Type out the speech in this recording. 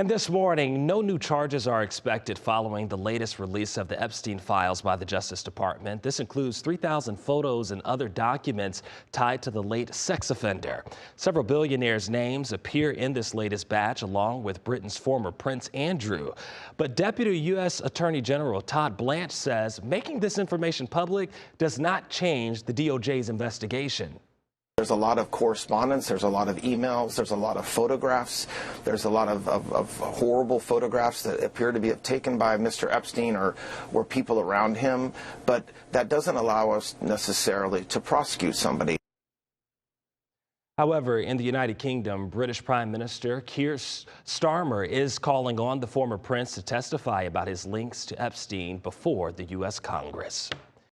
And this morning, no new charges are expected following the latest release of the Epstein files by the Justice Department. This includes 3,000 photos and other documents tied to the late sex offender. Several billionaires' names appear in this latest batch, along with Britain's former Prince Andrew. But Deputy U.S. Attorney General Todd Blanche says making this information public does not change the DOJ's investigation. There's a lot of correspondence, there's a lot of emails, there's a lot of photographs, there's a lot of horrible photographs that appear to be taken by Mr. Epstein or people around him, but that doesn't allow us necessarily to prosecute somebody. However, in the United Kingdom, British Prime Minister Keir Starmer is calling on the former prince to testify about his links to Epstein before the U.S. Congress.